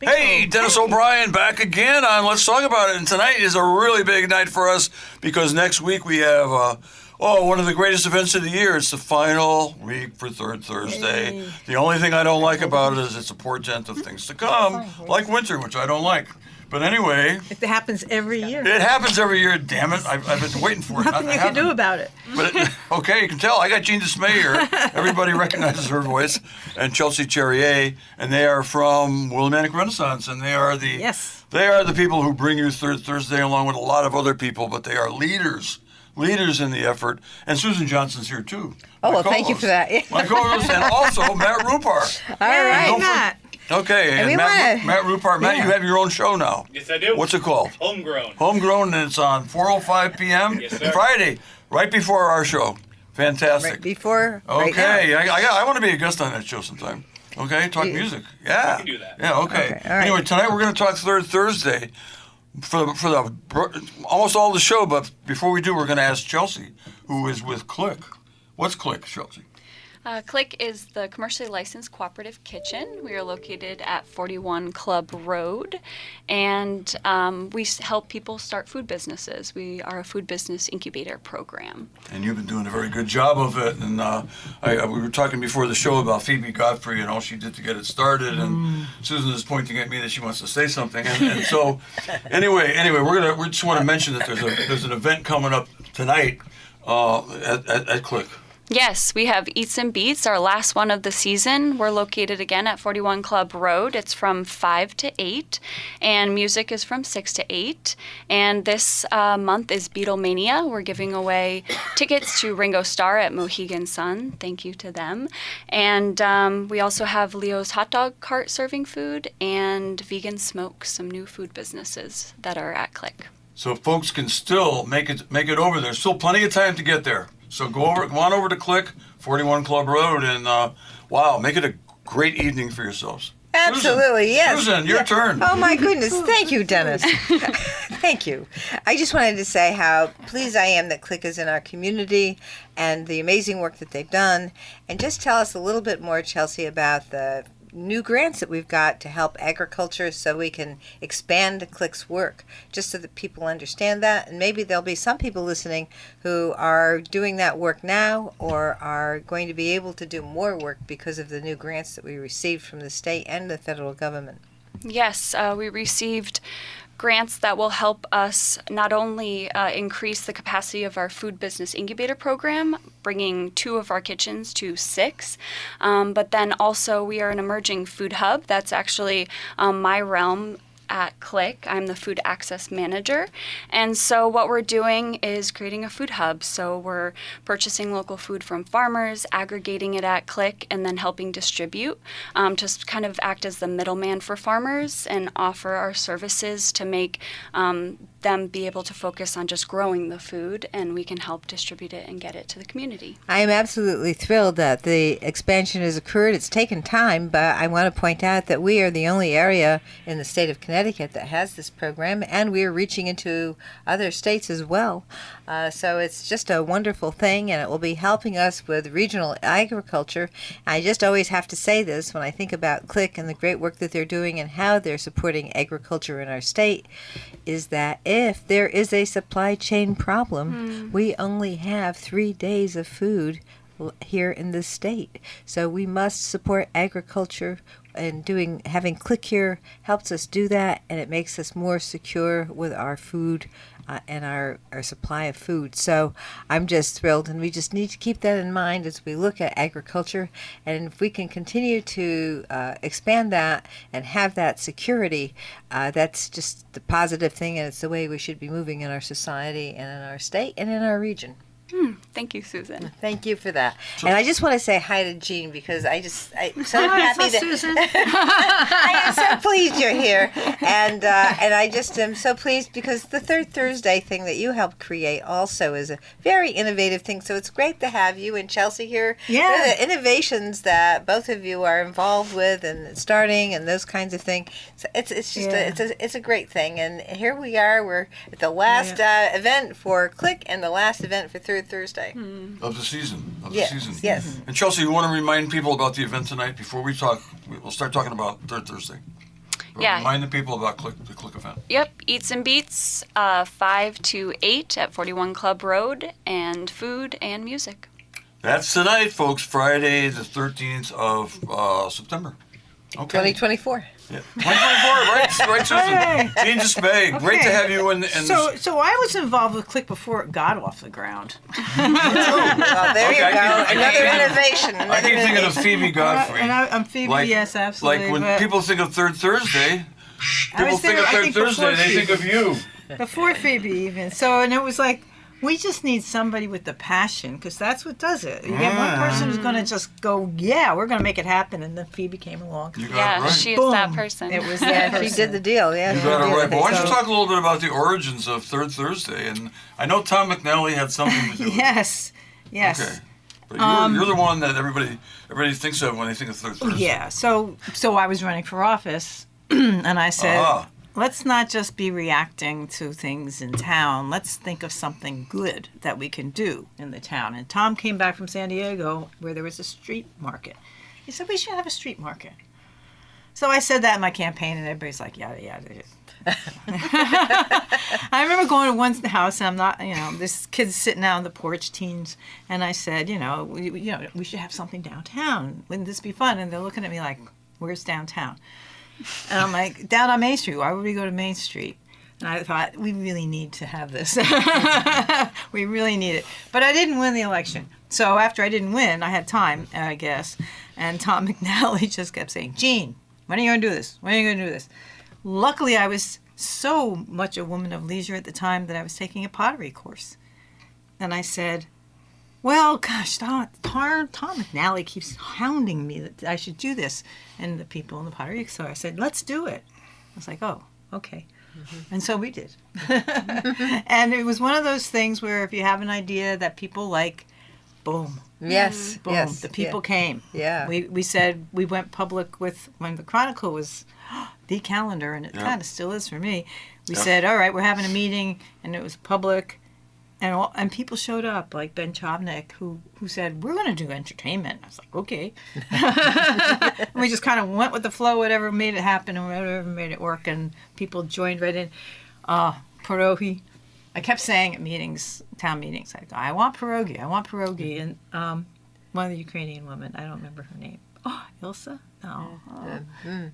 Hey, Dennis O'Brien back again on Let's Talk About It. And tonight is a really big night for us because next week we have one of the greatest events of the year. It's the final week for Third Thursday. Yay. The only thing I don't like about it is it's a portent of things to come, like winter, which I don't like. But anyway. It happens every year. It happens every year, damn it. I've been waiting for it. Nothing you can do about it. But okay, you can tell. I got Jean DeSmet here. Everybody recognizes her voice. And Chelsea Cherrier. And they are from Willimantic Renaissance. And they are the people who bring you Third Thursday along with a lot of other people. But they are leaders in the effort. And Susan Johnson's here, too. Oh, well, thank you for that. My co-host, and also Matt Rupar. All right, Matt. Okay, and Matt Rupar. Matt, you have your own show now. Yes, I do. What's it called? Homegrown. Homegrown, and it's on 4:05 p.m. Yes, sir. Friday, right before our show. Fantastic. Right before. Okay, right I want to be a guest on that show sometime. Okay, talk music. Yeah. I can do that. Yeah. Okay. All right. Anyway, tonight we're going to talk Third Thursday for the almost all the show. But before we do, we're going to ask Chelsea, who is with Click. What's Click, Chelsea? Click is the commercially licensed cooperative kitchen. We are located at 41 Club Road, and we help people start food businesses. We are a food business incubator program. And you've been doing a very good job of it. And we were talking before the show about Phoebe Godfrey and all she did to get it started. And Susan is pointing at me that she wants to say something. And so, anyway, we just want to mention that there's an event coming up tonight at Click. Yes, we have Eats and Beats, our last one of the season. We're located again at 41 Club Road. It's from 5 to 8, and music is from 6 to 8. And this month is Beatlemania. We're giving away tickets to Ringo Starr at Mohegan Sun. Thank you to them. And we also have Leo's Hot Dog Cart serving food and Vegan Smoke, some new food businesses that are at Click. So folks can still make it over. There's still plenty of time to get there. So go on over to Click, 41 Club Road, and make it a great evening for yourselves. Absolutely, yes. Susan, your turn. Oh, my goodness. Thank you, Dennis. Thank you. I just wanted to say how pleased I am that Click is in our community and the amazing work that they've done. And just tell us a little bit more, Chelsea, about the new grants that we've got to help agriculture so we can expand Click's work, just so that people understand that. And maybe there'll be some people listening who are doing that work now or are going to be able to do more work because of the new grants that we received from the state and the federal government. Yes, we received grants that will help us not only increase the capacity of our food business incubator program, bringing 2 of our kitchens to 6, but then also we are an emerging food hub. That's actually my realm at Click. I'm the food access manager. And so what we're doing is creating a food hub. So we're purchasing local food from farmers, aggregating it at Click, and then helping distribute, to kind of act as the middleman for farmers and offer our services to make them be able to focus on just growing the food, and we can help distribute it and get it to the community. I am absolutely thrilled that the expansion has occurred. It's taken time, but I want to point out that we are the only area in the state of Connecticut that has this program, and we are reaching into other states as well. So it's just a wonderful thing, and it will be helping us with regional agriculture. I just always have to say this when I think about Click and the great work that they're doing and how they're supporting agriculture in our state, is that if there is a supply chain problem, we only have 3 days of food here in this state. So we must support agriculture, and having Click here helps us do that, and it makes us more secure with our food and our supply of food. So I'm just thrilled, and we just need to keep that in mind as we look at agriculture. And if we can continue to expand that and have that security, that's just the positive thing, and it's the way we should be moving in our society and in our state and in our region. Thank you, Susan. Thank you for that. And I just want to say hi to Jean, because I'm so happy that Susan. I am so pleased you're here, and I just am so pleased because the Third Thursday thing that you helped create also is a very innovative thing. So it's great to have you and Chelsea here. Yeah. The innovations that both of you are involved with and starting and those kinds of things. So it's just it's a great thing. And here we are. We're at the last event for Click and the last event for Third Thursday. Of the season. Yes. And Chelsea, you want to remind people about the event tonight before we'll start talking about Third Thursday? Yeah. Remind the people about the Click event. Yep, Eats and Beats, 5 to 8 at 41 Club Road, and food and music. That's tonight, folks. Friday, the 13th of September. Okay. 2024. Yeah. 2024, right, Susan? Jean DeSmet, great to have you in. So I was involved with Click before it got off the ground. Well, there you go. Another innovation. I keep thinking of Phoebe Godfrey. And I'm Phoebe, yes, absolutely. Like when but people think of Third Thursday, I people was think there, of I Third think, Thursday, before they think of you. before Phoebe even. So, and it was like, we just need somebody with the passion, because that's what does it. You get one person who's going to just go, yeah, we're going to make it happen, and then Phoebe came along. You got Yeah, it right. she is Boom. that person. It was Yeah, that she person. did the deal. Yeah, You she got it did right. But why don't you So- talk a little bit about the origins of Third Thursday? And I know Tom McNally had something to do with it. Yes. Okay. But you're the one that everybody thinks of when they think of Third Thursday. Yeah. So I was running for office, and I said, let's not just be reacting to things in town. Let's think of something good that we can do in the town. And Tom came back from San Diego where there was a street market. He said, we should have a street market. So I said that in my campaign, and everybody's like, yada, yada. I remember going to one house, and I'm not, this kid's sitting out on the porch, teens, and I said, we should have something downtown. Wouldn't this be fun? And they're looking at me like, where's downtown? And I'm like, down on Main Street. Why would we go to Main Street? And I thought, we really need to have this. We really need it. But I didn't win the election. So after I didn't win, I had time, I guess. And Tom McNally just kept saying, Jean, when are you going to do this? When are you going to do this? Luckily, I was so much a woman of leisure at the time that I was taking a pottery course. And I said, well, gosh, Tom McNally keeps hounding me that I should do this. And the people in the pottery, so I said, let's do it. I was like, oh, okay. Mm-hmm. And so we did. And it was one of those things where if you have an idea that people like, boom. Yes, Boom. yes. The people came. Yeah. We said, we went public with, when the Chronicle was the calendar, and it kind of still is for me. We said, all right, we're having a meeting, and it was public. And people showed up, like Ben Chobnik, who said, we're going to do entertainment. I was like, okay. And we just kind of went with the flow, whatever made it happen and whatever made it work. And people joined right in. Pierogi. I kept saying at meetings, town meetings, I want pierogi, I want pierogi. And one of the Ukrainian women, I don't remember her name. Oh, Ilsa? No.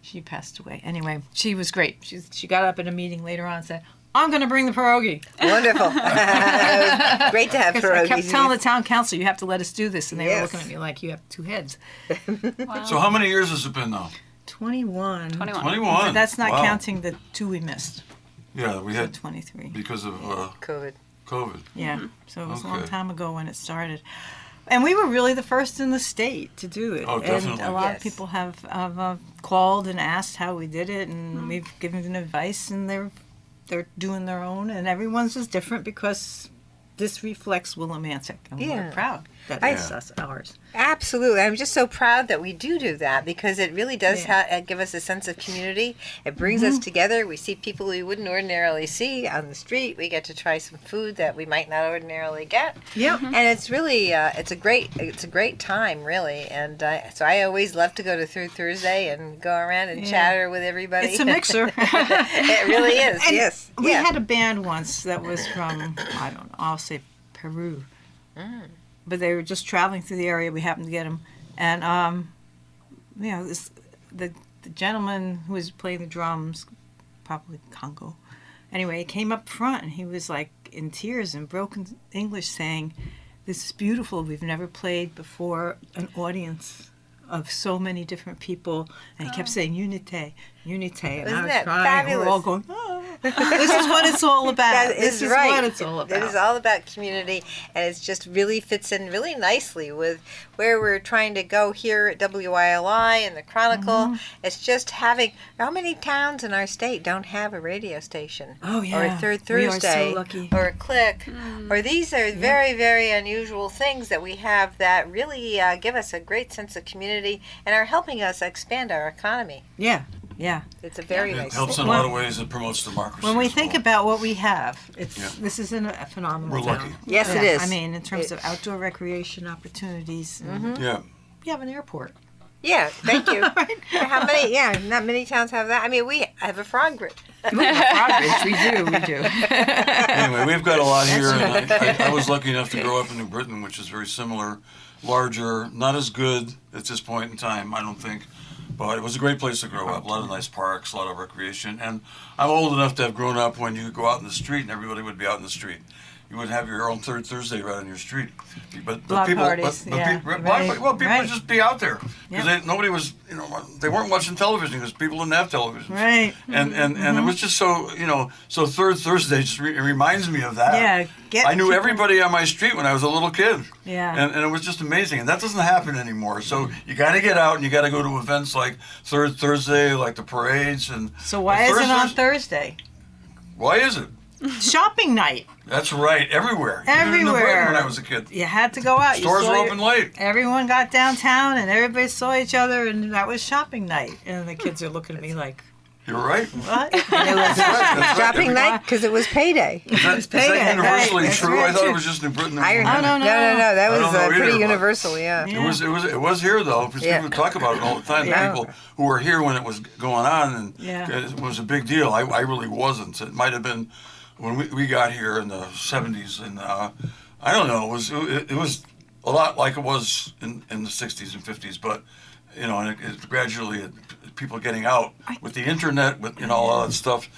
She passed away. Anyway, she was great. She got up in a meeting later on and said, I'm going to bring the pierogi. Wonderful. It was great to have pierogies. I kept telling the town council, you have to let us do this. And they were looking at me like, you have two heads. Wow. So how many years has it been now? 21. 21. 21. But that's not Wow. counting the two we missed. Yeah, we So had 23. because of COVID. COVID. Yeah. So it was a long Okay. time ago when it started. And we were really the first in the state to do it. Oh, definitely. And a lot Yes. of people have called and asked how we did it, and we've given them advice, and they're doing their own, and everyone's just different because this reflects Willimantic, and Yeah. we're proud that I- it's ours. Absolutely. I'm just so proud that we do that because it really does Yeah. give us a sense of community. It brings us together. We see people we wouldn't ordinarily see on the street. We get to try some food that we might not ordinarily get. Yep. And it's really it's a great time, really. And so I always love to go to Third Thursday and go around and chatter with everybody. It's a mixer. It really is. And yes. We yeah. had a band once that was from, I don't know, I'll say Peru. But they were just traveling through the area. We happened to get them. And, the gentleman who was playing the drums, probably Congo, anyway, he came up front and he was like in tears and broken English saying, this is beautiful. We've never played before an audience of so many different people. And he kept saying, unité, unité. And Isn't I was that crying. fabulous? We're all going, oh. This is what it's all about. That This is right. what it's all about. It is all about community, and it just really fits in really nicely with where we're trying to go here at WILI and the Chronicle. It's just having, how many towns in our state don't have a radio station? Oh, Or a yeah. Third We are so Thursday. lucky. Or a Click. Or these are very, very unusual things that we have that really give us a great sense of community and are helping us expand our economy. Yeah, yeah. It's a very It nice helps in thing. a lot of ways. It promotes democracy. When we as think well. about what we have, Yeah. this is a phenomenal We're town. lucky. Yes, it Yeah, is. I mean, in terms of outdoor recreation opportunities, and Yeah. we have an airport. Yeah, thank you. How many? Yeah, not many towns have that. I mean, we have a frog bridge. Progress, we do. Anyway, we've got a lot here. And I was lucky enough to grow up in New Britain, which is very similar, larger, not as good at this point in time, I don't think. But it was a great place to grow up. A lot of nice parks, a lot of recreation. And I'm old enough to have grown up when you could go out in the street and everybody would be out in the street. You would have your own Third Thursday right on your street. But Block people, parties, yeah, people right, would right. just be out there because Yep. nobody was, they weren't watching television because people didn't have television. Right. And it was just so, so Third Thursday just it reminds me of that. Yeah. I knew people- everybody on my street when I was a little kid. Yeah. And it was just amazing. And that doesn't happen anymore. So you got to get out and you got to go to events like Third Thursday, like the parades. And So why is it on Thursday? Why is it? Shopping night. That's right. Everywhere. Even in New Britain Everywhere. when I was a kid. You had to go out. You Stores saw were your- open late. Everyone got downtown and everybody saw each other, and that was shopping night. And the kids are looking at me like, You're right. what? And it was That's right. shopping night because it was payday. Is that payday, universally right. That's true? I right, thought it too. was just New Britain. I and remember. no, no. That I was don't know either, pretty but- universal. Yeah. Yeah. It was here though, because Yeah. people talk about it all the time. Yeah. People who were here when it was going on, and Yeah. it was a big deal. I really wasn't. It might have been when we got here in the '70s, and I don't know. It was a lot like it was in the '60s and '50s, but and it gradually people getting out with the internet, with all that stuff.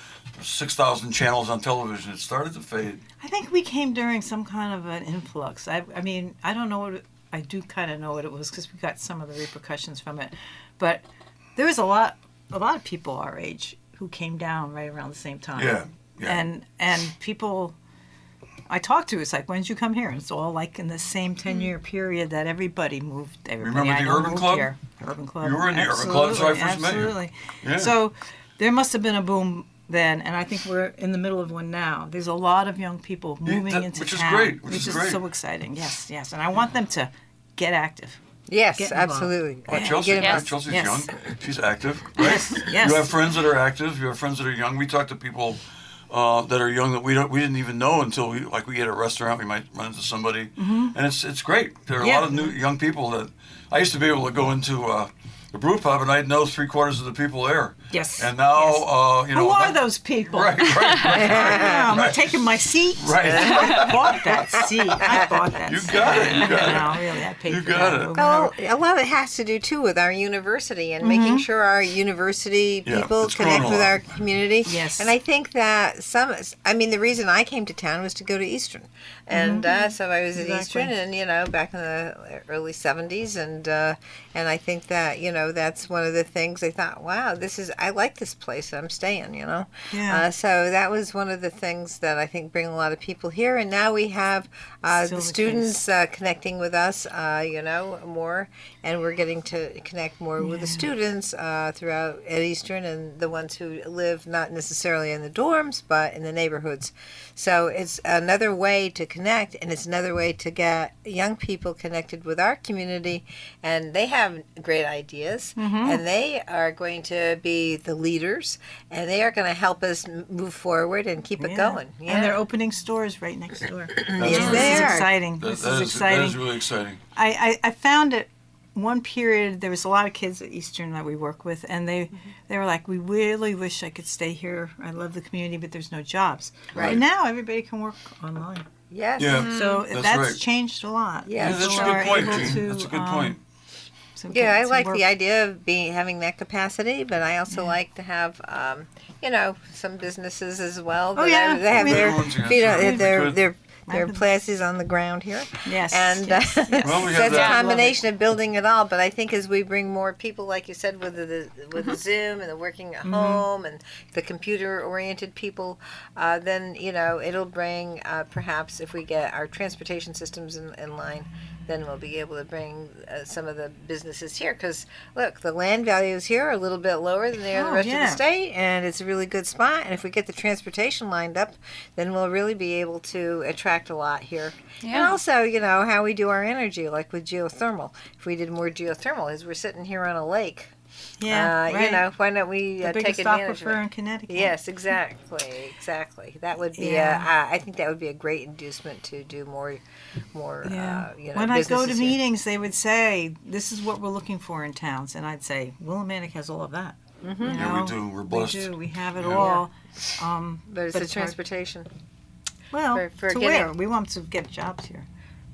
6,000 channels on television. It started to fade. I think we came during some kind of an influx. I mean, I don't know what I do kind of know what it was because we got some of the repercussions from it. But there was a lot of people our age who came down right around the same time. Yeah. And people I talked to, it's like, when did you come here? And it's all like in the same 10-year period that everybody moved. Everybody Remember I the know Urban moved Club? Here. Urban Club. You were in the Urban Club, so I first met you. Absolutely. Yeah. So there must have been a boom then, and I think we're in the middle of one now. There's a lot of young people moving into which is town. great, Which is is great. so exciting. Yes, yes. And I want them to get active. Yes, Get involved. absolutely. Chelsea, Get involved. Chelsea's Yes. young. She's active, right? Yes. You have friends that are active. You have friends that are young. We talk to people that are young that we didn't even know until we eat at a restaurant. We might run into somebody, and it's great. There are a Yeah. lot of new young people that I used to be able to go into the brew pub and I'd know 3/4 of the people there. Yes. And now Who are those people? Right. Yeah, I'm Right. taking my seat. Right. I bought that seat. I bought that You seat. got it. You got it. No, really, I paid You for got that. it. Well, a lot of it has to do too with our university and making sure our university Yeah, people it's grown connect a with lot. our community. Yes. And I think that the reason I came to town was to go to Eastern. And so I was at Exactly. Eastern and, back in the early 70s. And I think that, that's one of the things I thought, wow, I like this place. I'm staying, Yeah. So that was one of the things that I think bring a lot of people here. And now we have Still the the students connecting with us, more, and we're getting to connect more with the students throughout at Eastern and the ones who live not necessarily in the dorms but in the neighborhoods. So it's another way to connect, and it's another way to get young people connected with our community, and they have great ideas, and they are going to be the leaders, and they are going to help us move forward and keep it going. Yeah. And they're opening stores right next door. Yes, right. they This is are. exciting. This is exciting. That is really exciting. I found it one period, there was a lot of kids at Eastern that we work with, and they were like, we really wish I could stay here. I love the community, but there's no jobs. Right. And now everybody can work online. Yes. Yeah. So That's that's right. changed a lot. Yeah, That's People a are good point, able Jean. to, That's a good point. to Yeah, I get to like work. the idea of having that capacity, but I also like to have, some businesses as well. Oh, that yeah. They have I mean- their Everyone's got feet some. on their Good. their places on the ground here. Yes. And yes, yes. Well, we so have it's a that. combination of building it all. But I think as we bring more people, like you said, with the Zoom and the working at home and the computer-oriented people, then it'll bring perhaps if we get our transportation systems in line, then we'll be able to bring some of the businesses here. Because look, the land values here are a little bit lower than they are in the Oh, rest of yeah. the state, and it's a really good spot. And if we get the transportation lined up, then we'll really be able to attract a lot here. And Yeah. also, how we do our energy, like with geothermal. If we did more geothermal, as we're sitting here on a lake, Yeah, right. You know, why don't we the take biggest advantage of aquifer it? in Connecticut. Yes, exactly. That would be. Yeah. I think that would be a great inducement to do more. Yeah. You know, When I go to businesses here. meetings, they would say, "This is what we're looking for in towns," and I'd say, "Willimantic has all of that." Mm-hmm. Yeah, we do. We're blessed. We do. We have it Yeah. all. But it's but the it's hard. transportation. Well, for to getting- where we want to get jobs here.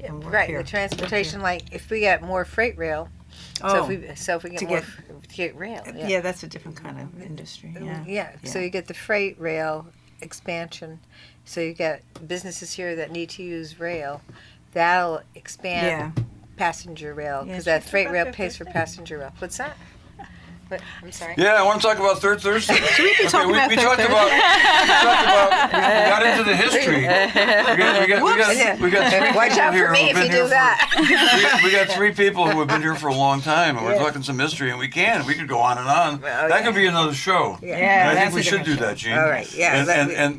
And work Right, here. the transportation. Like if we got more freight rail. Oh, So if we get to more get- to get rail. yeah. That's a different kind of industry. Yeah. So you get the freight rail expansion. So you get businesses here that need to use rail. That'll expand passenger rail because that freight rail pays for passenger rail. What's that? What? I'm sorry. Yeah, I want to talk about Third Thursday. Should we be talking about we Third talked Thursday? we got into the history. We got three people Watch out here for me who've if been you here do that. we got three people who have been here for a long time, and we're talking some history, and we could go on and on. That could be another show. Yeah, And I think that's we a should do different that, Gene. All right, yeah,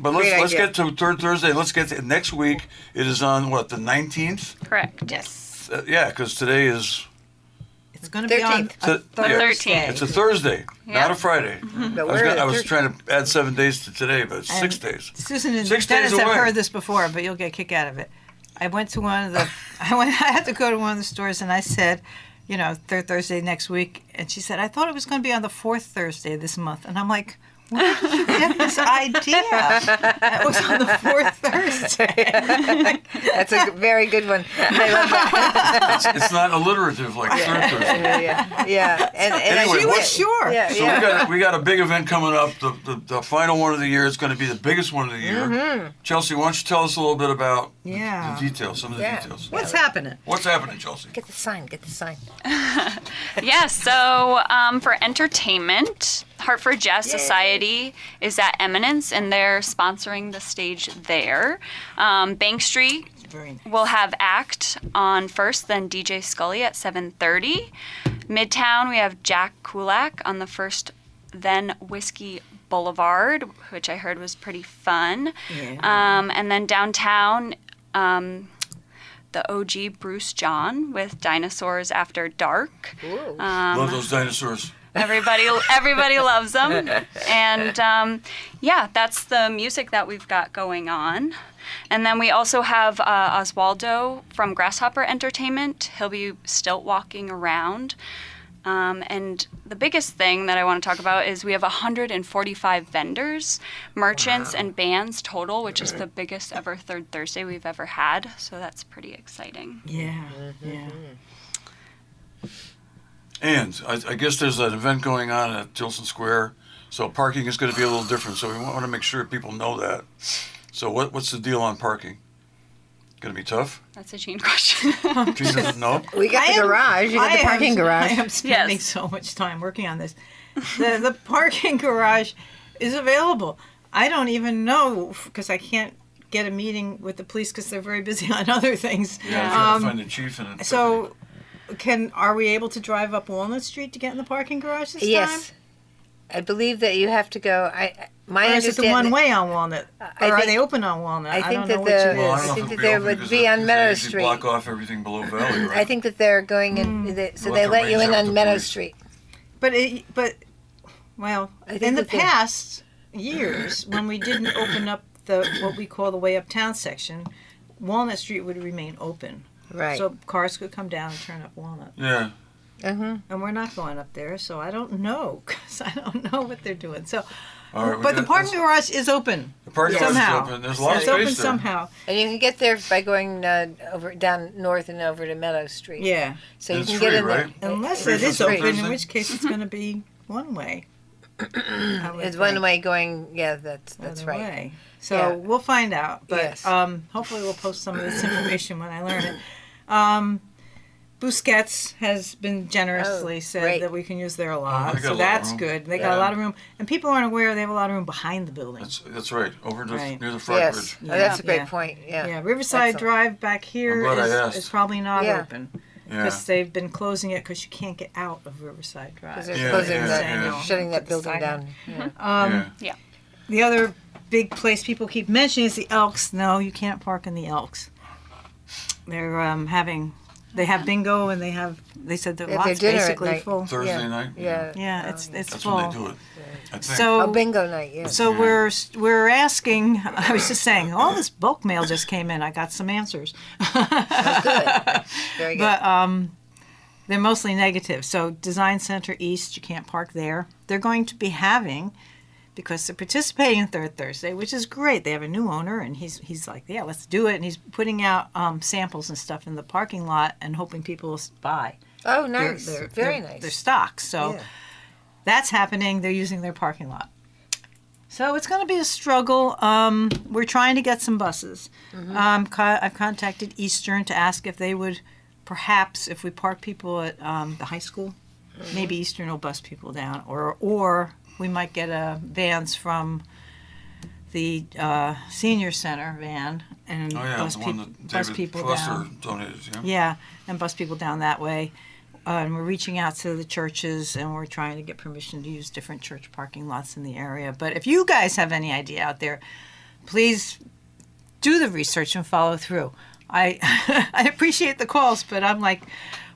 But great let's idea. get to Third Thursday. Let's get to next week. It is on what, the 19th? Correct. Yes. Yeah, because today is. It's going to be on 13th. a The Thursday. 13th. It's a Thursday, not a Friday. But I was trying to add 7 days to today, but it's 6 days. Susan and 6 Dennis days have away. heard this before, but you'll get a kick out of it. I went to one of the, I had to go to one of the stores, and I said, you know, Third Thursday next week, and she said, I thought it was going to be on the fourth Thursday this month, and I'm like, where did you get this idea? It was on the fourth Thursday. That's a very good one. I love that. It's not alliterative like Third Thursday. Yeah. And Anyway, She was sure. Yeah, So we got a big event coming up, the final one of the year. It's going to be the biggest one of the year. Chelsea, why don't you tell us a little bit about Yeah. the details, some of the Yeah. details. What's happening? What's happening, Chelsea? Get the sign. Yeah, so for entertainment, Hartford Jazz Society is at Eminence, and they're sponsoring the stage there. Bank Street Very nice. will have ACT on first, then DJ Scully at 7:30. Midtown, we have Jack Kulak on the first, then Whiskey Boulevard, which I heard was pretty fun. Yeah. And then downtown, the OG Bruce John with Dinosaurs After Dark. Ooh. Love those dinosaurs. Everybody loves them. And yeah, that's the music that we've got going on. And then we also have Oswaldo from Grasshopper Entertainment. He'll be stilt walking around. And the biggest thing that I want to talk about is we have 145 vendors, merchants, and bands total, which is the biggest ever Third Thursday we've ever had. So that's pretty exciting. Yeah. Yeah. And I guess there's an event going on at Tilson Square, so parking is going to be a little different. So we want to make sure people know that. So what's the deal on parking? Going to be tough? That's a Gene question. Gene doesn't know. We got the garage. You got the parking garage. I am spending Yes. so much time working on this. The parking garage is available. I don't even know because I can't get a meeting with the police because they're very busy on other things. Yeah, I'm trying to find the chief in it. So, are we able to drive up Walnut Street to get in the parking garage this Yes. time? I believe that you have to go. My Or is it the understanding. one way on Walnut? I Or are think- they open on Walnut? I think don't that know which it Well, I is. don't know I think if that it'll there open would because be on they Meadow usually Street. block off everything below Valley, right? I think that they're going in. So We'll they have to let you raise in that on with Meadow police. Street. Well, I think in the that they- past years, when we didn't open up what we call the way uptown section, Walnut Street would remain open. Right. So cars could come down and turn up Walnut. Yeah. Mm-hmm. And we're not going up there, so I don't know, because I don't know what they're doing. So, All right, we but the got- parking garage is open. The parking lot is somehow. open. There's a lot of It's space open there. somehow. And you can get there by going over down north and over to Meadow Street. Yeah. So And you it's can free, get in right? there. Unless Free it for is some open, in Thursday? which case it's going to be one way. I would It's think. one way going. Yeah, that's Other right. way. So Yeah. we'll find out. But Yes. hopefully we'll post some of this information when I learn it. Busquets has been generously said great. that we can use there a lot. they got a lot So of that's room. good. They got Yeah. a lot of room. And people aren't aware they have a lot of room behind the building. That's right. Over Right. near the front Yes. bridge. Oh, that's a great Yeah. point. Yeah. Yeah, Riverside Excellent. Drive back here I'm glad I asked. is probably not Yeah. open. Yeah. Because they've been closing it because you can't get out of Riverside Drive. Because they're Yeah, closing yeah, that, yeah. shutting that Put the building sign down. Yeah. Yeah. The other big place people keep mentioning is the Elks. No, you can't park in the Elks. They're having They have bingo, and they said the They have lot's their dinner at basically night. full. Thursday night? Yeah. Yeah, it's That's full. when they do it. I think. So bingo night, yeah. So we're asking. I was just saying, all this bulk mail just came in. I got some answers, Oh, good. Very good. but they're mostly negative. So Design Center East, you can't park there. They're going to be having, because they're participating in Third Thursday, which is great. They have a new owner, and he's like, yeah, let's do it. And he's putting out samples and stuff in the parking lot and hoping people will buy. Oh, nice. Very Their nice. stocks. So Yeah. that's happening. They're using their parking lot. So it's going to be a struggle. We're trying to get some buses. I've contacted Eastern to ask if they would, perhaps, if we park people at the high school, maybe Eastern will bus people down, or we might get vans from the senior center van and Oh, yeah, bus, the one that bus David people Foster down. donated, yeah? Yeah, and bus people down that way. And we're reaching out to the churches, and we're trying to get permission to use different church parking lots in the area. But if you guys have any idea out there, please do the research and follow through. I I appreciate the calls, but I'm like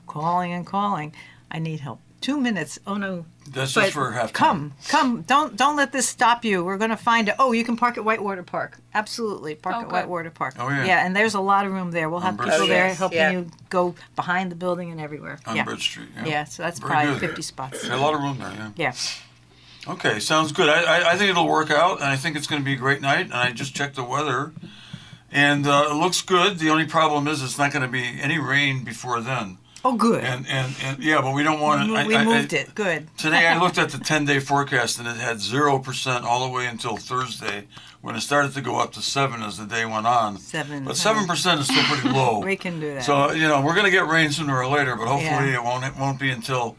calling and calling. I need help. 2 minutes. Oh no. That's But just for half time. Come. Don't let this stop you. We're going to find it. Oh, you can park at Whitewater Park. Absolutely. Park Oh, at good. Whitewater Park. Oh, yeah. Yeah, and there's a lot of room there. We'll have Bridge people Street. there yes, helping yeah. you go behind the building and everywhere. On yeah. Bridge Street, yeah. Yeah, so that's Very probably good. 50 spots. Yeah, a lot of room there, yeah. Yeah. Okay, sounds good. I think it'll work out, and I think it's going to be a great night. And I just checked the weather, and it looks good. The only problem is it's not going to be any rain before then. Oh, good. And yeah, but we don't want to. We moved it. Good. Today I looked at the 10-day forecast, and it had 0% all the way until Thursday, when it started to go up to 7 as the day went on. 7. But 7% is still pretty low. We can do that. So we're going to get rain sooner or later, but hopefully Yeah. it won't be until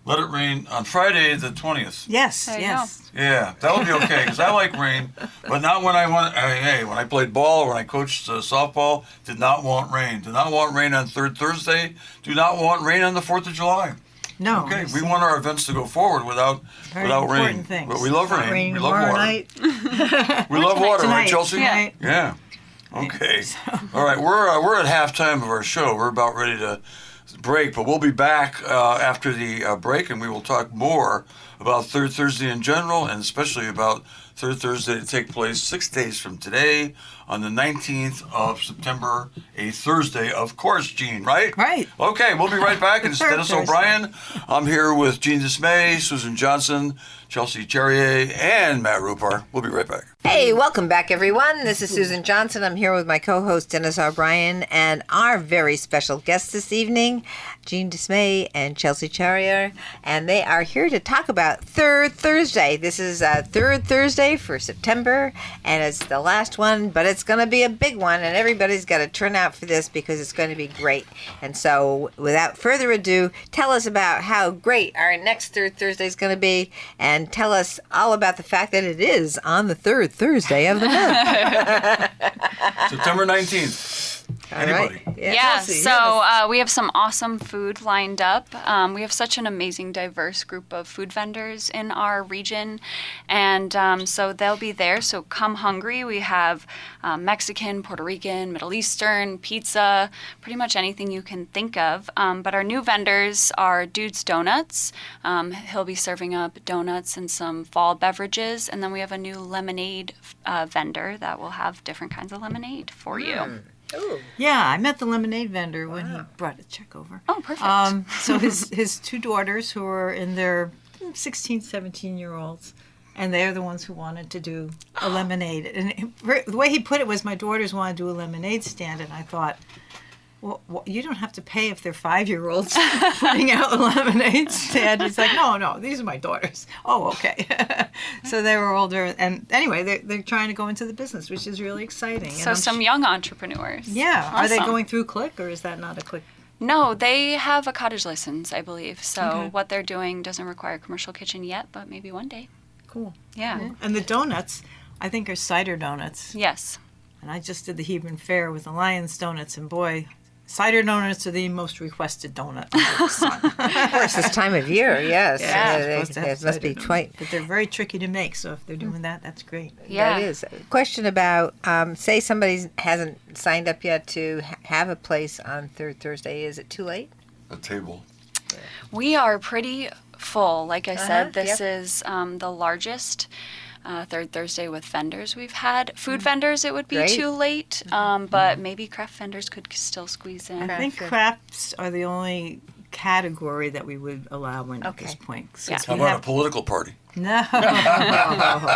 let it rain on Friday the 20th. Yes, There you yes. Yeah, that'll be okay because I like rain, but not when I want. Hey, when I played ball or when I coached softball, did not want rain. Did not want rain on Third Thursday. Do not want rain on the 4th of July. No. Okay, it's we want our events to go forward without very rain. important things. But we love Not rain. We love tomorrow water. night. We love water, Tonight. right, Chelsea? Tonight. Yeah. Okay. All right, we're at halftime of our show. We're about ready to break, but we'll be back after the break, and we will talk more about Third Thursday in general, and especially about Third Thursday to take place 6 days from today on the 19th of September, a Thursday, of course, Gene, right? Right. Okay, we'll be right back. It's Third Dennis Thursday. O'Brien. I'm here with Gene DeSmet, Susan Johnson, Chelsea Cherrier, and Matt Rupar. We'll be right back. Hey, welcome back, everyone. This is Susan Johnson. I'm here with my co-host, Dennis O'Brien, and our very special guest this evening, Jean DeSmet and Chelsea Cherrier, and they are here to talk about Third Thursday. This is Third Thursday for September, and it's the last one, but it's going to be a big one, and everybody's got to turn out for this because it's going to be great. And so, without further ado, tell us about how great our next Third Thursday is going to be, and tell us all about the fact that it is on the third Thursday of the month. September 19th. All Anybody? right. Yeah, Chelsea, so we have some awesome food lined up. We have such an amazing, diverse group of food vendors in our region, and so they'll be there. So come hungry. We have Mexican, Puerto Rican, Middle Eastern, pizza, pretty much anything you can think of. But our new vendors are Dude's Donuts. He'll be serving up donuts and some fall beverages, and then we have a new lemonade vendor that will have different kinds of lemonade for you. Ooh. Yeah, I met the lemonade vendor when he brought a check over. Oh, perfect. So his two daughters, who are in their 16, 17-year-olds, and they're the ones who wanted to do a lemonade. And the way he put it was, my daughters want to do a lemonade stand, and I thought, well, you don't have to pay if they're 5-year-olds putting out a lemonade stand. He's like, no, these are my daughters. Oh, okay. So they were older, and anyway, they're trying to go into the business, which is really exciting. So And some young entrepreneurs. yeah. Are they Awesome. going through Click, or is that not a Click? No, they have a cottage license, I believe. So Okay. what they're doing doesn't require a commercial kitchen yet, but maybe one day. Cool. Yeah. And the donuts, I think, are cider donuts. Yes. And I just did the Hebron Fair with the Lions donuts, and boy, cider donuts are the most requested donut under the sun. Of course, this time of year, yes. Yeah, It must be quite. But they're very tricky to make, so if they're doing that, that's great. Yeah. That is. Question about, say somebody hasn't signed up yet to have a place on third Thursday. Is it too late? A table. We are pretty full. Like I said, this yep. is the largest third Thursday with vendors we've had. Food vendors, it would be Great. too late, but maybe craft vendors could still squeeze in. I think Craft. crafts are the only category that we would allow in at Okay. this point. Yeah. How about a political party? No,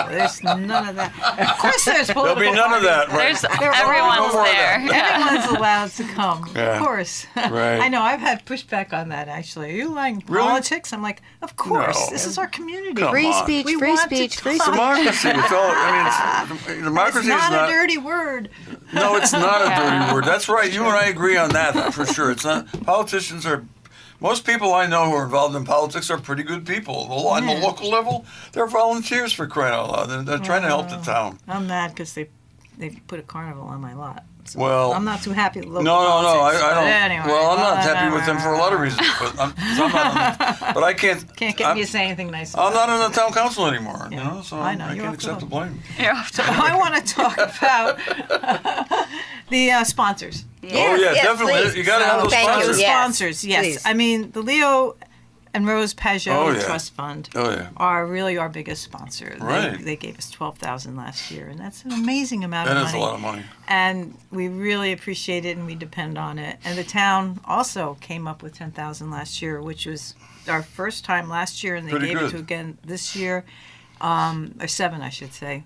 there's none of that. Of course, there's There'll political be none of that. There's Right? everyone's more of there. Yeah. Everyone's allowed to come. Yeah. Of course. Right. I know. I've had pushback on that. Actually, are you like Really? politics? I'm like, of course. No. This is our community. Come Free on. speech, We free want to speech, free talk. speech. Democracy. It's all. I mean, It's democracy not is not. a dirty word. No, it's not a dirty word. That's right. You and I agree on that for sure. It's not. Politicians are. Most people I know who are involved in politics are pretty good people. On the Yeah. local level, they're volunteers for crying out loud. They're trying to help the town. I'm mad because they put a carnival on my lot. So Well, I'm not too happy with local No, politics, I but don't. Anyway, well, I'm not happy with them for a lot of reasons, but I'm not. But I can't. Can't get I'm, me to say anything nice. I'm about not it. on the town council anymore. You Yeah. know, so I know, I you're can't off the accept the hook. blame. Yeah. I want to talk about the sponsors. Oh yeah, definitely. please. You got to have So, those thank you. sponsors. Yes, Sponsors, yes. please. I mean, the Leo and Rose Pajot Oh, yeah. Trust Fund Oh yeah. are really our biggest sponsor. Right. They gave us $12,000 last year, and that's an amazing amount That of is money. a lot of money. And we really appreciate it, and we depend on it. And the town also came up with $10,000 last year, which was our first time last year, and they Pretty gave good. it to again this year, or 7, I should say.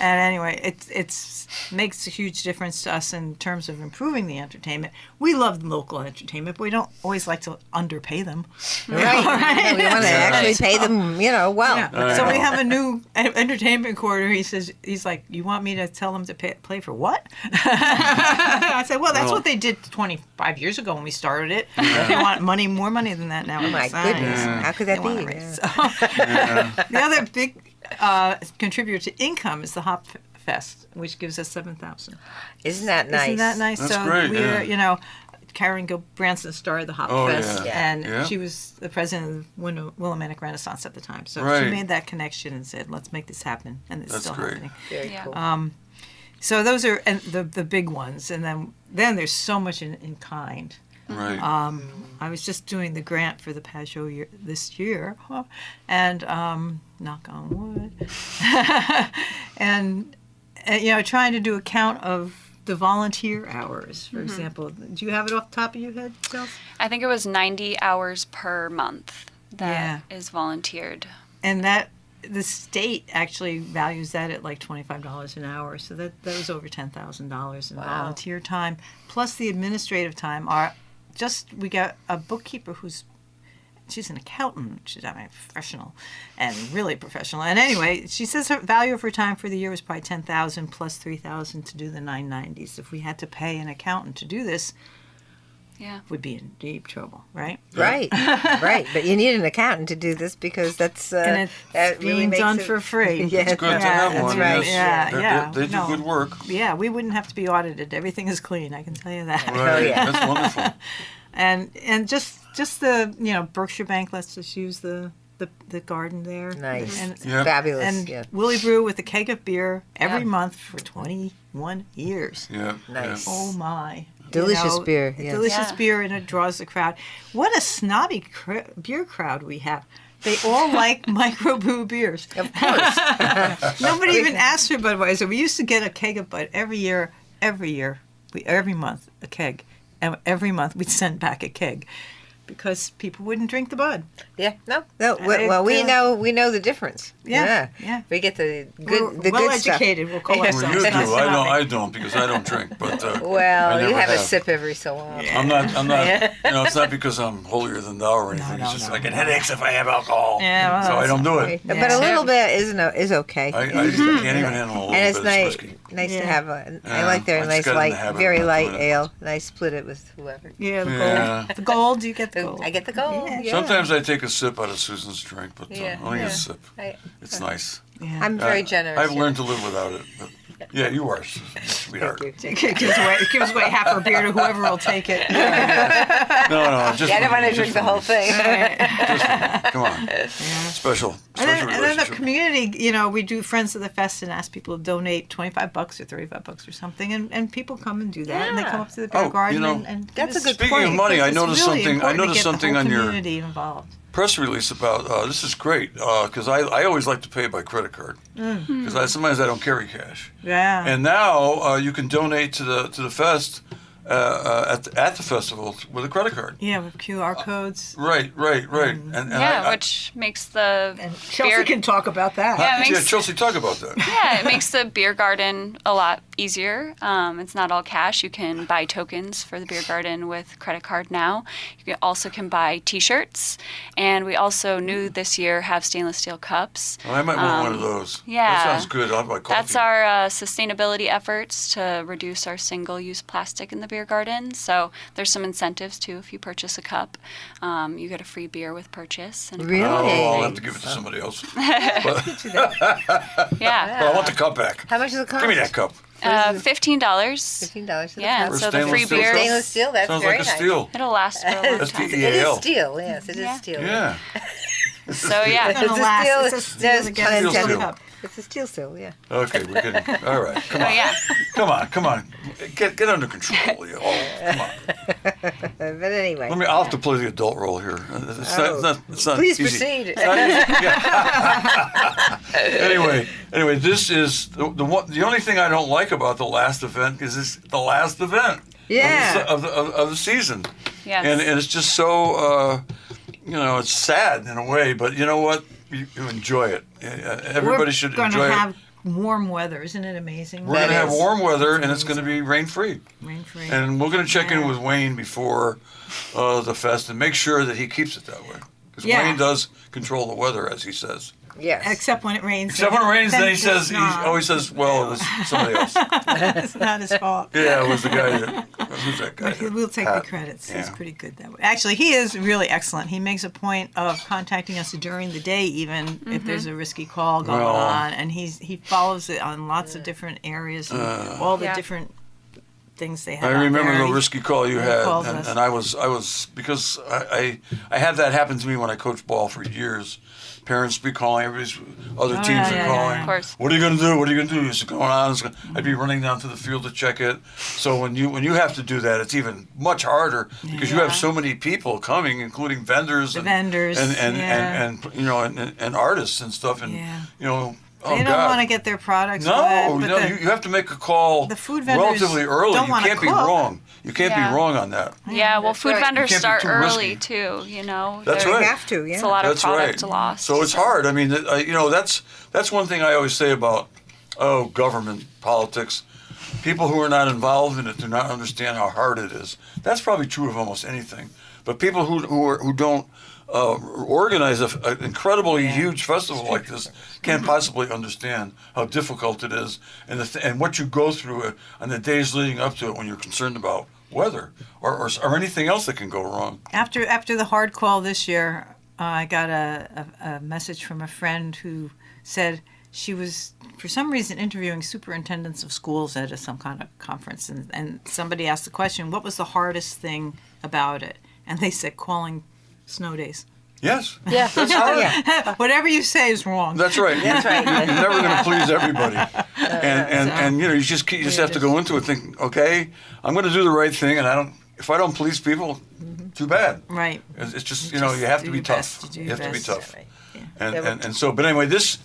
And anyway, it's makes a huge difference to us in terms of improving the entertainment. We love local entertainment, but we don't always like to underpay them. Right. No, we want to actually pay them, well. Yeah. So we have a new entertainment coordinator. He's like, you want me to tell them to play for what? I said, well, that's what they did 25 years ago when we started it. They want more money than that now. Oh, my goodness. How could that They be? want a Yeah. raise. So, the other big contributor to income is the Hop Fest, which gives us $7,000. Isn't that nice? Isn't that nice? That's so great, we're, yeah. Karen Branson started the Hop Oh, Fest, yeah. and Yeah. she was the president of Willimantic Renaissance at the time. So Right. she made that connection and said, "Let's make this happen," and it's That's still great. happening. Very Yeah. cool. So those are the big ones, and then there's so much in kind. Right. I was just doing the grant for the Pajot this year, and knock on wood, and trying to do a count of the volunteer hours, for example. Do you have it off the top of your head, Chelsea? I think it was 90 hours per month that Yeah. is volunteered. And that the state actually values that at like $25 an hour, so that was over $10,000 in Wow. volunteer time, plus the administrative time. We got a bookkeeper she's an accountant. She's professional, and really professional. And anyway, she says her value of her time for the year was probably $10,000 plus $3,000 to do the 990s. If we had to pay an accountant to do this, Yeah. we'd be in deep trouble, right? Right, right. But you need an accountant to do this because that's And it's that really being makes done it- for free. Yeah, It's good to Yeah, have that's one. right. Yes. Yeah, They do no. good work. Yeah, we wouldn't have to be audited. Everything is clean. I can tell you that. Right. yeah. That's wonderful. And just the Berkshire Bank lets us use the garden there. Nice. And, Yeah. Fabulous. and yeah. Willie Brew with a keg of beer every Yeah. month for 21 years. Yeah. Nice. Oh my. Delicious beer, yes. Delicious Yeah. beer, and it draws the crowd. What a snobby beer crowd we have. They all like microbrew beers. Of course. Nobody even asked for Budweiser. We used to get a keg of Bud every month, a keg. And every month we'd send back a keg because people wouldn't drink the Bud. Yeah. No. Well, we know the difference. Yeah. We get the We're good the well good stuff. educated, we'll call Well, ourselves. you do. Not I snobby. don't because I don't drink. But I Well, never you have a sip every so often. Yeah. I'm not. It's not because I'm holier than thou or anything. It's just I get headaches if I have alcohol. Yeah, well, so I don't do it. But a little bit is okay. I can't even handle a little And it's bit nice, of whiskey. nice Yeah. to have I Yeah, like their I just nice got in the light, habit of very not light doing it. ale. I split it with whoever. Yeah, the Yeah. gold. The gold, you get the gold. I get the gold. Yeah. Yeah. Sometimes I take a sip out of Susan's drink, but Yeah, only yeah. a sip. I, It's nice. Yeah. I'm very generous. I've yeah. learned to live without it. But yeah, you are, Susan. That's sweetheart. Thank you. Gives away half her beer to whoever will take it. No, just I don't want to just drink the for whole me. thing. Come on. Special And then the relationship. community, we do Friends of the Fest and ask people to donate $25 or $35 or something, and people come and do that, and they come up to the beer Oh, garden you know, and that's a good Speaking point. of money, I It's noticed really something. I important to noticed get the something whole on your community involved. press release about this is great because I always like to pay by credit card because sometimes I don't carry cash. Yeah. And now you can donate to the fest at the festival with a credit card. Yeah, with QR codes. Right. And Yeah, which makes the And Chelsea beer can talk about that. Yeah, it makes- Chelsea, talk about that. yeah, it makes the beer garden a lot easier. It's not all cash. You can buy tokens for the beer garden with credit card now. You also can buy T-shirts, and we also new this year have stainless steel cups. Well, I might want one of those. yeah. That sounds good. I'll buy coffee. That's our sustainability efforts to reduce our single-use plastic in the beer garden. So there's some incentives too. If you purchase a cup, you get a free beer with purchase. And Really? Oh, I'll have to give it to somebody else. But yeah, I want the cup back. How much does it cost? Give me that cup. $15. $15 for the Yeah, cup. so the free Stainless steel beer, cup? Stainless steel, that's Sounds very like a nice. steel. it'll last for a long That's time. the It is EAL. steel, yes, it is Yeah. steel. Yeah. So yeah, It's gonna It's a last. steel- It's a steel there's to get pun into the intended. cup. It's a steel steel, yeah. Okay, we're getting. All right. Come oh on. yeah. Come on. Get under control. You. Oh, come on. But anyway. I'll have to play the adult role here. It's not Please easy. proceed. It's not easy. Yeah. Anyway, this is the only thing I don't like about the last event is it's the last event Yeah. of the season. Yes. And it's just so it's sad in a way, but you know what? You enjoy it. Everybody should We're enjoy going to it. have warm weather. Isn't it amazing? We're going to have is. warm weather, and it's going to be rain-free. Rain-free. And we're going to check in with Wayne before the fest and make sure that he keeps it that way. Because Yeah. Wayne does control the weather, as he says. Yes. Except when it rains. Except when it rains, then he it's says, he not. always says, well, it was somebody else. It's not his fault. Yeah, it was the guy who's that guy? But we'll take Pat. the credits. He's Yeah. pretty good that way. Actually, he is really excellent. He makes a point of contacting us during the day, even if there's a risky call going Well. on, and he follows it on lots of different areas, and all the Yeah. different things they have. I out remember there. the risky call you had, calls us. and I was because I had that happen to me when I coached ball for years. Parents be calling, everybody's other teams yeah, are yeah, calling. yeah. Of course. What are you gonna do? What are you gonna do? Is it going on? I'd be running down to the field to check it. So when you have to do that, it's even much harder because you have so many people coming, including vendors, The vendors, and yeah. and artists and stuff, and Yeah. Oh, They don't God. want to get their products No, wet, but you have to make a call the food vendors relatively early. don't You wanna can't be cook. wrong. You can't Yeah. be wrong on that. Yeah, well, That's food right. vendors You can't be start too early risky. too. That's They're- right. You have to, yeah. It's a lot That's of right. product lost. So it's hard. I mean, that's one thing I always say about government politics. People who are not involved in it do not understand how hard it is. That's probably true of almost anything. But people who don't organize an incredibly huge festival like this can't possibly understand how difficult it is and what you go through on the days leading up to it when you're concerned about weather or anything else that can go wrong. After the hard call this year, I got a message from a friend who said she was, for some reason, interviewing superintendents of schools at some kind of conference, and somebody asked the question, what was the hardest thing about it? And they said calling snow days. Yes. Yeah. That's hard. Yeah. Whatever you say is wrong. That's right. That's right. You're never going to please everybody, and you just have to go into it thinking, okay, I'm going to do the right thing, and if I don't please people, too bad. Right. It's just You you just have to do be your tough. best to do You your have to be best. tough. Right. And so, but anyway, this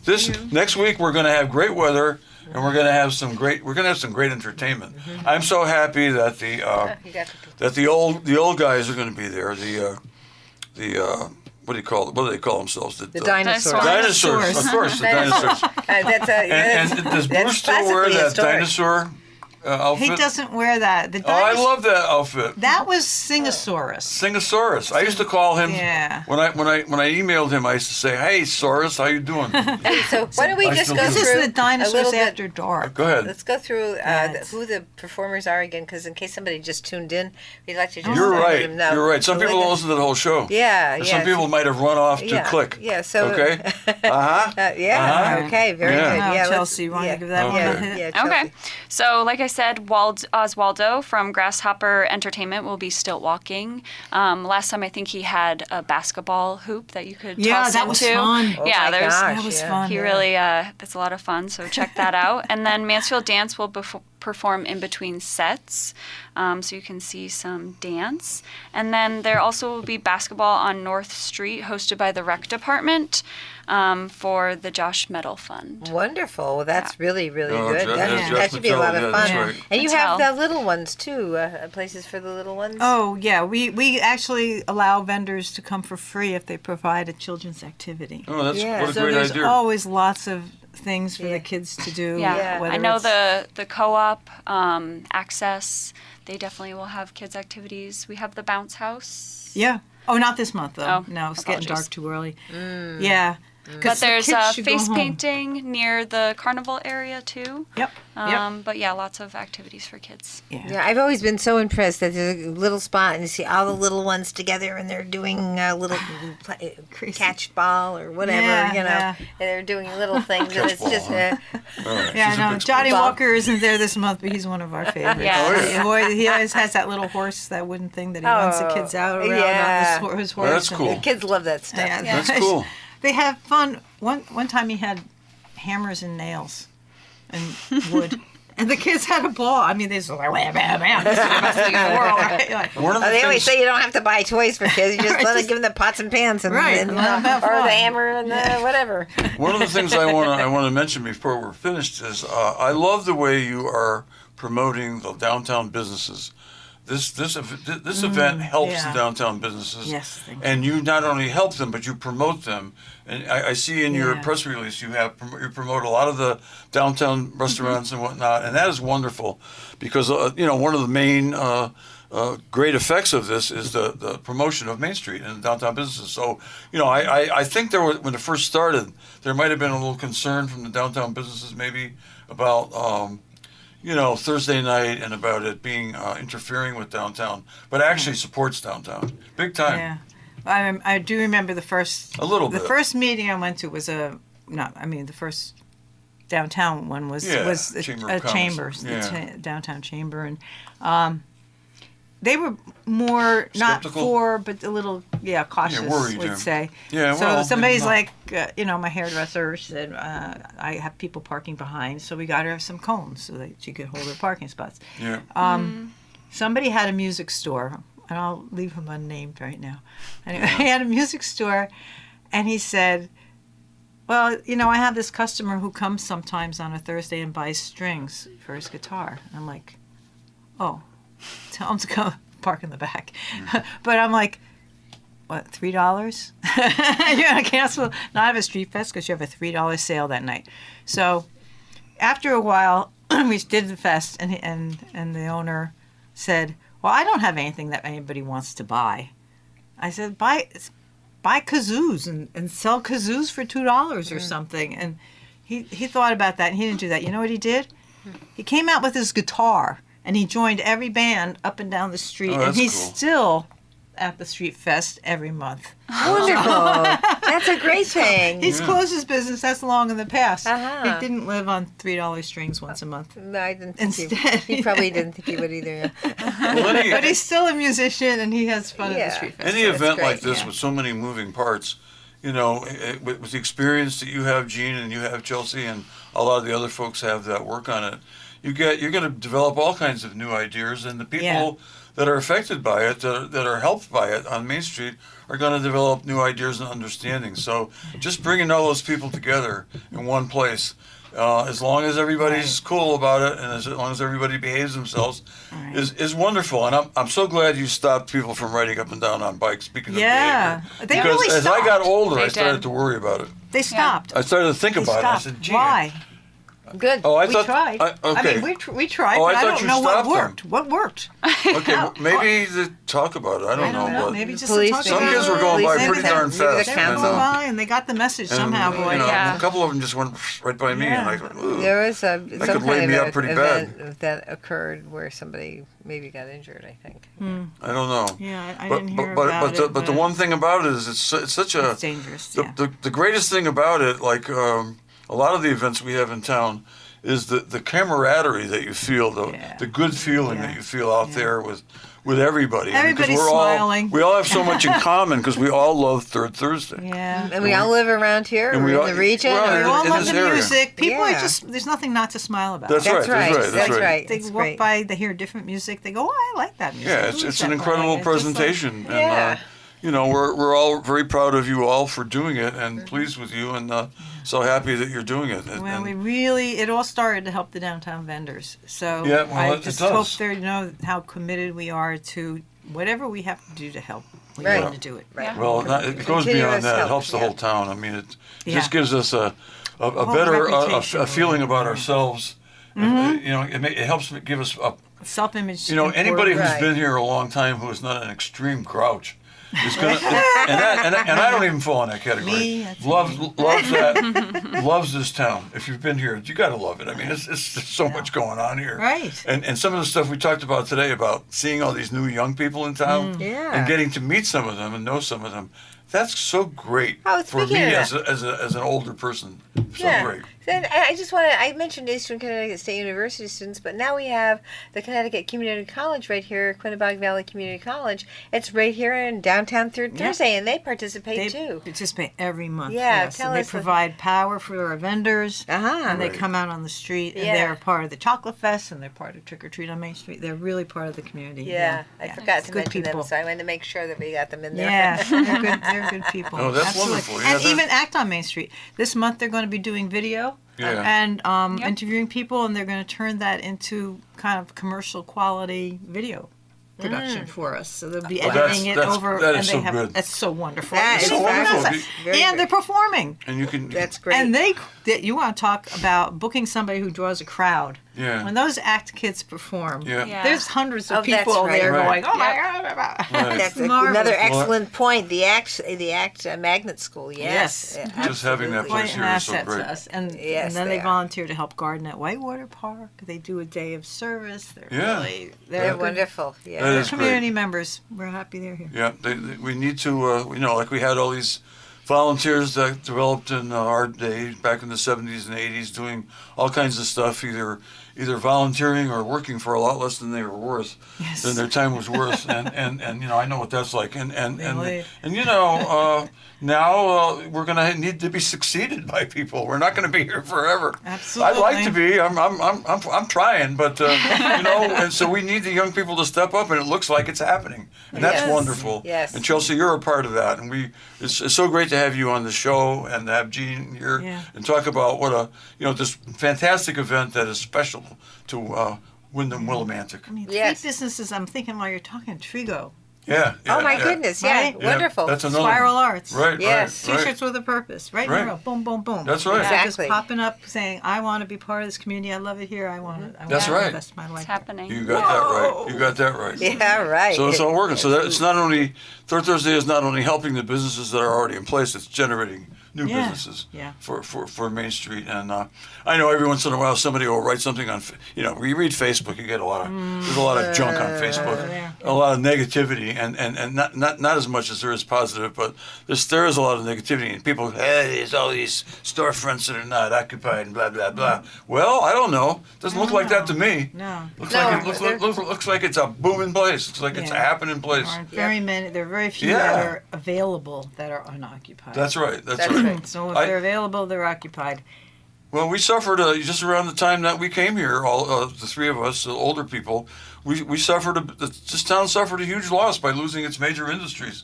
next week we're going to have great weather, and we're going to have some great entertainment. I'm so happy that the old guys are going to be there. What do they call themselves? The dinosaurs. Dinosaurs, of course, the dinosaurs. That's And does that's Bruce still wear classically that historic. dinosaur outfit? He doesn't wear that. The Oh, I dinos- love that outfit. That was Singosaurus. Singosaurus. I used to call him. Yeah. When I emailed him, I used to say, "Hey, Saurus, how you doing?" Hey, so why don't we I just still go do This that. through is the a dinosaurs little bit? after dark. Go ahead. Let's go through Yes. who the performers are again, because in case somebody just tuned in, we'd like to just You're let right. them know. You're right. Some So people let don't them- listen to the whole show. Yeah, And yeah. Some people might have run off to Yeah, click. yeah, so- Okay. Yeah. Uh-huh. Okay. Very Yeah. good. Oh, Yeah. Chelsea, you want to give that one a Okay. hit? Yeah. Chelsea. Okay. So, like I said, Oswaldo from Grasshopper Entertainment will be stilt walking. Last time I think he had a basketball hoop that you could toss that was into. fun. Oh Yeah, my there's gosh, That was yeah. fun. he really that's a lot of fun. So check that out. And then Mansfield Dance will perform in between sets, so you can see some dance. And then there also will be basketball on North Street, hosted by the Rec Department, for the Josh Medal Fund. Wonderful. Well, that's really, really Oh, good. Jeff- That, yeah, that should be a lot of yeah, fun. that's right. And you Patel. have the little ones too, places for the little ones. Oh, yeah. We actually allow vendors to come for free if they provide a children's activity. Oh, that's Yeah. what a So great there's idea. always lots of things for Yeah. the kids to do. Yeah, Yeah. whether I know it's- the co-op Access. They definitely will have kids activities. We have the bounce house. Yeah. Oh, not this month, though. Oh, No, it's getting apologies. dark too early. Yeah. But 'Cause the there's kids should go face home. painting near the carnival area too. Yep. But yeah, lots of activities for kids. Yeah. Yeah, I've always been so impressed that there's a little spot and you see all the little ones together and they're doing a little catch ball or whatever, Yeah, you know. yeah. And they're doing little things and it's ball, just huh? All right, Yeah, she's a no, big Johnny Bob. Walker isn't there this month, but he's one of our favorites. Yeah. Oh, yeah. He always has that little horse, that wooden thing that he runs the kids out around yeah. on his horse. Well, that's and- cool. the kids love that stuff. Yeah, Yeah. That's cool. They have fun. One time he had hammers and nails and wood. And the kids had a ball. I mean, they just like, wham, bam, bam. This is the best thing in the world, right? Like, One of the They always things, say you don't have to buy toys for kids. You just Right, let them just- give them the pots and pans and, Right, and let 'em have or fun. the hammer and the whatever. one of the things I want to mention before we're finished is I love the way you are promoting the downtown businesses. This event helps yeah. the downtown businesses. Yes, thank you. And you not only help them, but you promote them. And I see in your Yeah. press release you promote a lot of the downtown restaurants and whatnot, and that is wonderful because one of the main great effects of this is the promotion of Main Street and downtown businesses. So I think when it first started, there might have been a little concern from the downtown businesses maybe about. Thursday night and about it being interfering with downtown, but actually supports downtown big time. yeah. I do remember the first. A little The bit. first meeting I went to was the first downtown one was Yeah, was Chamber a of Commerce. chambers, Yeah. the downtown chamber, and they were more not Skeptical? for, but a little cautious. worried, would yeah. say. Yeah, So well, somebody's no. like, my hairdresser said, I have people parking behind, so we got her some cones so that she could hold her parking spots. Yeah. Somebody had a music store, and I'll leave him unnamed right now. Anyway, he had a music store, and he said, well, I have this customer who comes sometimes on a Thursday and buys strings for his guitar. I'm like, oh, tell him to come park in the back. But I'm like, what, $3? You're going to cancel, not have a street fest because you have a $3 sale that night. So after a while, we did the fest, and the owner said, well, I don't have anything that anybody wants to buy. I said, buy kazoos and sell kazoos for $2 or something. And he thought about that, and he didn't do that. You know what he did? He came out with his guitar, and he joined every band up and down the street. Oh, and that's he's cool. still at the street fest every month. Wonderful. That's a great thing. He's closed his business. That's long in the past. Uh-huh. He didn't live on $3 strings once a month. No, I didn't think Instead, he probably didn't think he would either. Well, But he's still a musician, and he has fun at Yeah. the street fest. any so it's event great, like this yeah. with so many moving parts, with the experience that you have, Gene, and you have, Chelsea, and a lot of the other folks have that work on it, you're going to develop all kinds of new ideas, and the people Yeah. that are affected by it, that are helped by it on Main Street, are going to develop new ideas and understanding. So just bringing all those people together in one place, as long as everybody's cool about it and as long as everybody behaves themselves, Right. is wonderful. And I'm so glad you stopped people from riding up and down on bikes. Speaking Yeah. of behavior, They because really as I got stopped. older, They I started did. to worry about it. They stopped. I started to think They about it. I stopped. said, "Gee, Why? Good. Oh, I We thought. tried. Okay. I mean, we tried, Oh, but I I thought don't you know what stopped them. worked. What worked? Okay, well, maybe to talk about it. I don't know. But Maybe just Police to talk some about kids it. were going by Police pretty and darn maybe the fast. They council. were going by, and they got the message somehow, boy. Yeah. A couple of them just went right by me, and I thought, ooh. There was some could kind lay of me up pretty event that occurred where somebody maybe got injured, I think. I don't know. Yeah, I But didn't hear but about it. but the one thing about it is it's such a It's dangerous. the, Yeah. the greatest thing about it, like a lot of the events we have in town, is the camaraderie that you feel, the good feeling that you feel out there with everybody. Everybody's we're smiling. We all have so much in common because we all love Third Thursday. Yeah. And we all live around here, and or we in all- the region. well, We or- all in love this the area. music. People are Yeah. just, there's nothing not to smile about. That's right. That's right. They That's walk great. by, they hear different music, they go, oh, I like that music. Yeah, Who it's is an that incredible playing? It's just like- presentation. Yeah. And, we're all very proud of you all for doing it and pleased with you and so happy that you're doing it. Well, And- we really, it all started to help the downtown vendors. So Yeah, well, I it just does. hope they know how committed we are to whatever we have to do to help. We're Right. going to do it. Right. Well, it goes Continuous beyond that. It help, helps the yeah. whole town. I mean, it Yeah. just gives us a whole better reputation. a feeling about ourselves. It helps give us Self-image. anybody who's Right. been here a long time who is not an extreme grouch is gonna and I don't even fall in that category. Me, that's loves that, loves this town. If you've been here, you got to love it. I mean, it's there's so much going on here. Right. And some of the stuff we talked about today about seeing all these new young people in town Yeah. and getting to meet some of them and know some of them. That's so great Oh, for me speaking of as an older person. So Yeah. great. Then I just want to, I mentioned Eastern Connecticut State University students, but now we have the Connecticut Community College right here, Quinebaug Valley Community College. It's right here in downtown Third Yeah. Thursday, and they participate They too. participate every month. Yeah, yes. tell And they us the- provide power for our vendors. Uh-huh. And they Right. come out on the street, and Yeah. they're part of the Chocolate Fest, and they're part of Trick or Treat on Main Street. They're really part of the community. Yeah, I forgot to Good mention people. them, so I wanted to make sure that we got them in there. Yeah, they're good people. Oh, that's Absolutely. wonderful. Yeah, And that- even Act on Main Street. This month they're going to be doing video Yeah. and Yep. interviewing people, and they're going to turn that into kind of commercial quality video production for us. So they'll be Oh, editing it that's- over, that and is they so have good. that's so wonderful. That It's is so wonderful. fantastic. Very And good. they're performing. And you can That's great. And you want to talk about booking somebody who draws a crowd. Yeah. When those ACT kids perform, Yeah. Yeah. there's hundreds of Oh, that's people right. there Right. going, oh my Yep. God. Right. That's It's marvelous. another excellent point. The ACT Magnet School, yes. Yes. Yeah, Just having that absolutely. place Quite an here is so asset great. to us. And, Yes, and then they they are. volunteer to help garden at Whitewater Park. They do a day of service. They're Yeah. really, They're good wonderful. Yeah. That They're is great. community members. We're happy they're here. Yeah, we need to, like we had all these volunteers that developed in our day back in the 70s and 80s doing all kinds of stuff, either volunteering or working for a lot less than they were worth, Yes. than their time was worth. And I know what that's like. Really? Now we're going to need to be succeeded by people. We're not going to be here forever. Absolutely. I'd like to be. I'm trying, but and so we need the young people to step up, and it looks like it's happening, and that's Yes. wonderful. Yes. And Chelsea, you're a part of that, and it's so great to have you on the show and to have Jean here Yeah. and talk about what this fantastic event that is special to Wyndham Willimantic. I mean, Yes. three businesses, I'm thinking while you're talking, Trigo, Yeah. Oh my yeah. goodness! Yeah, Right? Yeah, wonderful. That's another Spiral one. Arts. Right. Yes. Right. T-shirts with a purpose, right? Right. In a row. Boom, boom, boom. That's right. Yeah, Exactly. Just popping up saying, I want to be part of this community. I love it here. I want it. I That's want right. to invest my life. It's here." happening. You got that right. You got that right. Yeah, right. So it's all working. So that it's not only Third Thursday is not only helping the businesses that are already in place, it's generating new Yeah. businesses Yeah. for Main Street. And I know every once in a while somebody will write something on, we read Facebook, you get there's a lot of junk on Facebook, yeah. a lot of negativity, and not as much as there is positive, but there is a lot of negativity. And people, there's all these storefronts that are not occupied and blah, blah, blah. Well, I don't know. Doesn't look like that to me. No. Looks No, like they're- looks like it's a booming place. Looks like it's a Yeah. happening place. There aren't very many. There are very few Yeah. that are available that are unoccupied. That's right. That's That's right. right. So if I- they're available, they're occupied. Well, we suffered just around the time that we came here. All the three of us, the older people, we suffered. This town suffered a huge loss by losing its major industries,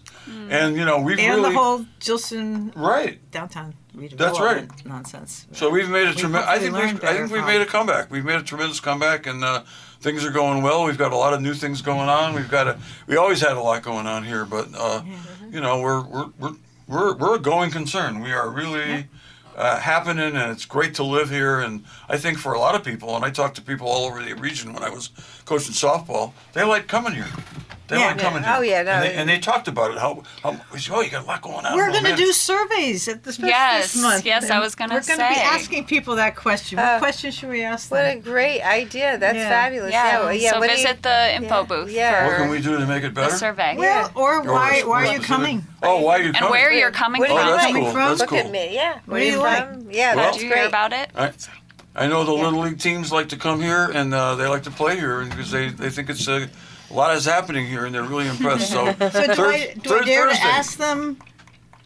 and we've And really the whole Gilson right. downtown redevelopment That's right. nonsense. So we've made a tremendous. I think hopefully learned we've better made a comeback. We've made a tremendous comeback, and things are going well. We've got a lot of new things going on. We always had a lot going on here, but we're a going concern. We are really. Happening, and it's great to live here. And I think for a lot of people, and I talked to people all over the region when I was coaching softball, they like coming here. They Yeah. like coming Yeah. here. Oh, yeah, no, and they talked about it. How you got a lot going on. We're Oh, going to man. do surveys at the special Yes, this month. yes, I And was gonna We're going to be say. asking people that question. What question should we ask What a them? great idea! That's Yeah. fabulous. Yeah, well, yeah. so what do you- visit the info booth yeah. What for can we do to make it the better? survey. Well, or why are you specific- coming? Oh, why are you And coming? where you're coming What do Oh, you from. that's like? cool. from? That's Look cool. at me. Yeah. What do you like? from? Yeah, Did that's you great. hear about it? All right. I know the Little League teams like to come here, and they like to play here because they think it's a lot is happening here, and they're really impressed. So, So do I dare to Thursday. ask them?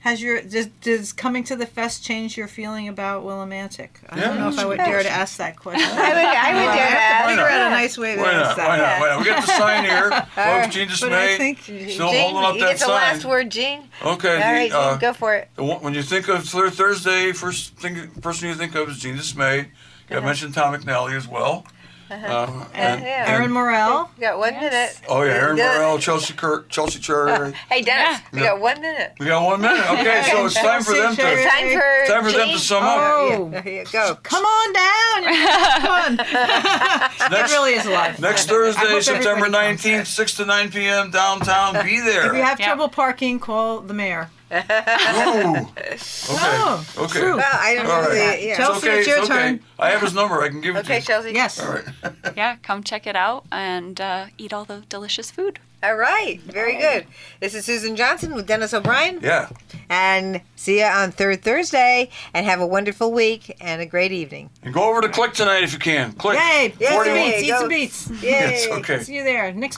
Does coming to the fest change your feeling about Willimantic? I don't know if I would dare to ask that question. I would dare to ask. Figure out a nice way to Why ask not? that. Why not? Why not? We got the sign here, folks. Gene But I DeSmet, think still Gene, holding up you that get the sign. last word, Gene. Okay. All right, Gene, go for it. When you think of Thursday, person you think of is Gene DeSmet. I mentioned Tom McNally as well. Aaron Morrell. We got 1 minute. Oh yeah, Aaron Morrell, Chelsea Cherrier. Hey, Dennis, we got 1 minute. We got 1 minute. Okay, so it's time for them Chelsea to Cherrier. Time for them to Gene. sum up. Oh, There you go. come on down. Come on. It really is a lot of fun. Next I Thursday, hope September everybody comes. 19th, 6 to 9 p.m. downtown. Be If you there. have trouble parking, call the mayor. Ooh. Okay. Oh, Okay. true. Well, I don't All know. right. Yeah. Chelsea, okay. it's your okay. turn. I have his number. I can give it to Okay, you. Chelsea. Yes. All right. Yeah, come check it out and eat all the delicious food. All right. Very good. This is Susan Johnson with Dennis O'Brien. Yeah. And see you on third Thursday. And have a wonderful week and a great evening. And go over to Click tonight if you can. Click. Yay. Eat 41. some beats. Eat Go. some beats. Yay. Yes, okay. See you there. Next